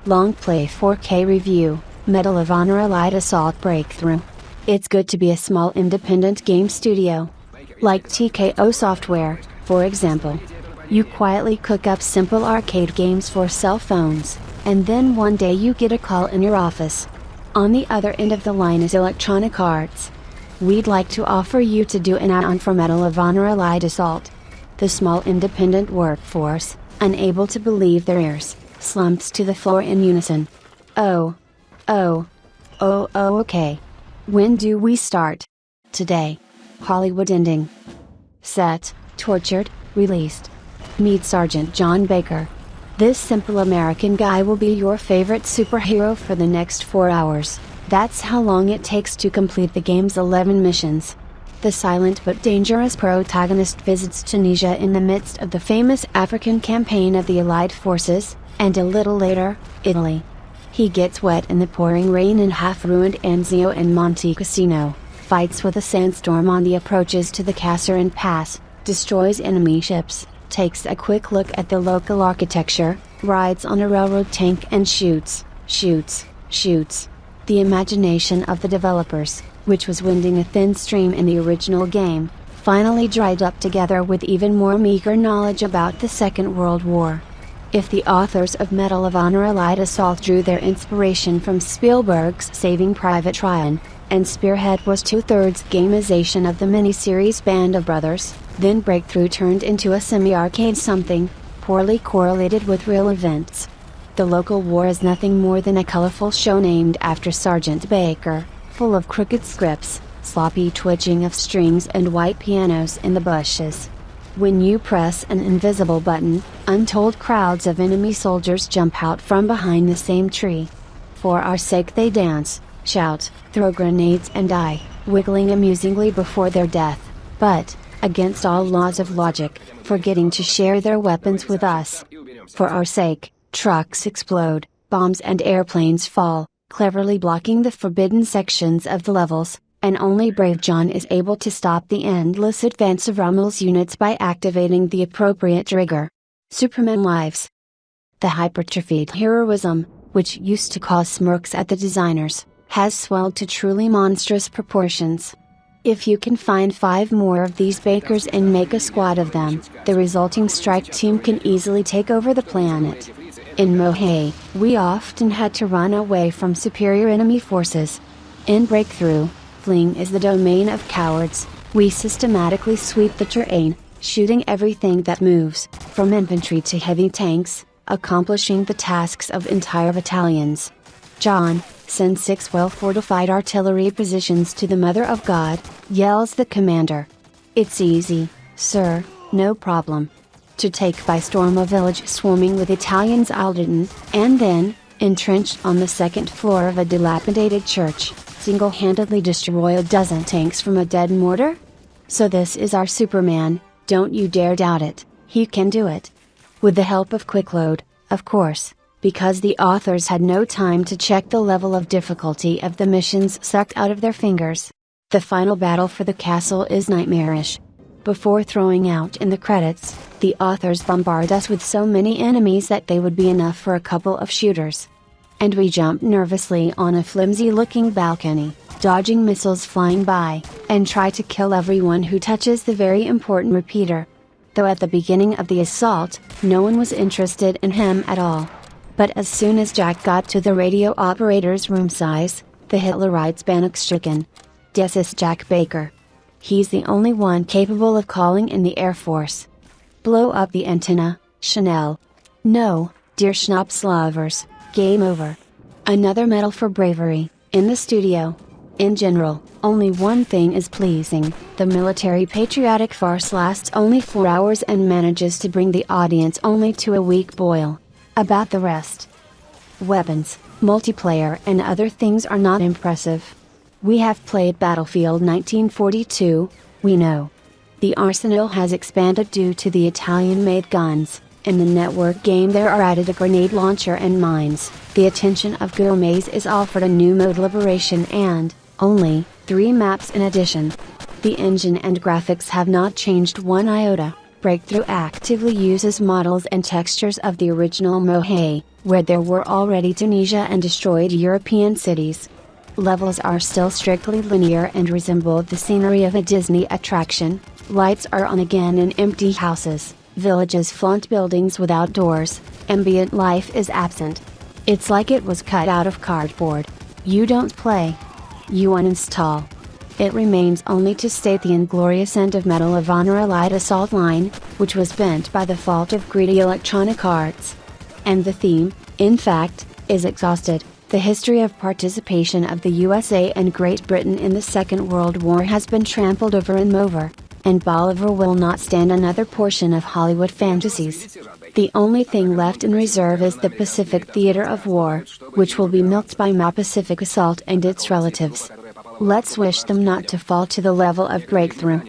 Longplay 4K Review, Medal of Honor Elite Assault Breakthrough. It's good to be a small independent game studio. Like TKO Software, for example. You quietly cook up simple arcade games for cell phones, and then one day you get a call in your office. On the other end of the line is Electronic Arts. We'd like to offer you to do an add-on for Medal of Honor Elite Assault. The small independent workforce, unable to believe their ears, slumps to the floor in unison. Okay. When do we start? Today. Hollywood ending. Set, tortured, released. Meet Sergeant John Baker. This simple American guy will be your favorite superhero for the next 4 hours. That's how long it takes to complete the game's 11 missions. The silent but dangerous protagonist visits Tunisia in the midst of the famous African campaign of the Allied forces, and a little later, Italy. He gets wet in the pouring rain in half-ruined Anzio and Monte Cassino, fights with a sandstorm on the approaches to the Kasserine Pass, destroys enemy ships, takes a quick look at the local architecture, rides on a railroad tank and shoots. The imagination of the developers, which was winding a thin stream in the original game, finally dried up together with even more meager knowledge about the Second World War. If the authors of Medal of Honor Elite Assault drew their inspiration from Spielberg's Saving Private Ryan, and Spearhead was two-thirds gamization of the miniseries Band of Brothers, then Breakthrough turned into a semi-arcade something, poorly correlated with real events. The local war is nothing more than a colorful show named after Sergeant Baker, full of crooked scripts, sloppy twitching of strings and white pianos in the bushes. When you press an invisible button, untold crowds of enemy soldiers jump out from behind the same tree. For our sake they dance, shout, throw grenades and die, wiggling amusingly before their death, but, against all laws of logic, forgetting to share their weapons with us. For our sake, trucks explode, bombs and airplanes fall, cleverly blocking the forbidden sections of the levels, and only brave John is able to stop the endless advance of Rommel's units by activating the appropriate trigger. Superman lives. The hypertrophied heroism, which used to cause smirks at the designers, has swelled to truly monstrous proportions. If you can find 5 more of these Bakers and make a squad of them, the resulting strike team can easily take over the planet. In Mohei, we often had to run away from superior enemy forces. In Breakthrough, fleeing is the domain of cowards. We systematically sweep the terrain, shooting everything that moves, from infantry to heavy tanks, accomplishing the tasks of entire battalions. John, send 6 well-fortified artillery positions to the Mother of God, yells the commander. It's easy, sir, no problem. To take by storm a village swarming with Italians Alderton, and then, entrenched on the 2nd floor of a dilapidated church, single-handedly destroy a dozen tanks from a dead mortar? So this is our Superman, don't you dare doubt it, he can do it. With the help of Quickload, of course, because the authors had no time to check the level of difficulty of the missions sucked out of their fingers. The final battle for the castle is nightmarish. Before throwing out in the credits, the authors bombard us with so many enemies that they would be enough for a couple of shooters. And we jump nervously on a flimsy-looking balcony, dodging missiles flying by, and try to kill everyone who touches the very important repeater. Though at the beginning of the assault, no one was interested in him at all. But as soon as Jack got to the radio operator's room size, the Hitlerites panic-stricken. This is Jack Baker. He's the only one capable of calling in the Air Force. Blow up the antenna, Chanel. No, dear Schnapps lovers, game over. Another medal for bravery, in the studio. In general, only one thing is pleasing, the military patriotic farce lasts only 4 hours and manages to bring the audience only to a weak boil. About the rest. Weapons, multiplayer and other things are not impressive. We have played Battlefield 1942, we know. The arsenal has expanded due to the Italian-made guns. In the network game there are added a grenade launcher and mines. The attention of gourmets is offered a new mode Liberation and, only, 3 maps in addition. The engine and graphics have not changed one iota. Breakthrough actively uses models and textures of the original Mohe, where there were already Tunisia and destroyed European cities. Levels are still strictly linear and resemble the scenery of a Disney attraction. Lights are on again in empty houses, villages flaunt buildings without doors, ambient life is absent. It's like it was cut out of cardboard. You don't play. You uninstall. It remains only to state the inglorious end of Medal of Honor Elite Assault Line, which was bent by the fault of greedy Electronic Arts. And the theme, in fact, is exhausted. The history of participation of the USA and Great Britain in the Second World War has been trampled over and over, and Bolivar will not stand another portion of Hollywood fantasies. The only thing left in reserve is the Pacific Theater of War, which will be milked by Ma Pacific Assault and its relatives. Let's wish them not to fall to the level of Breakthrough.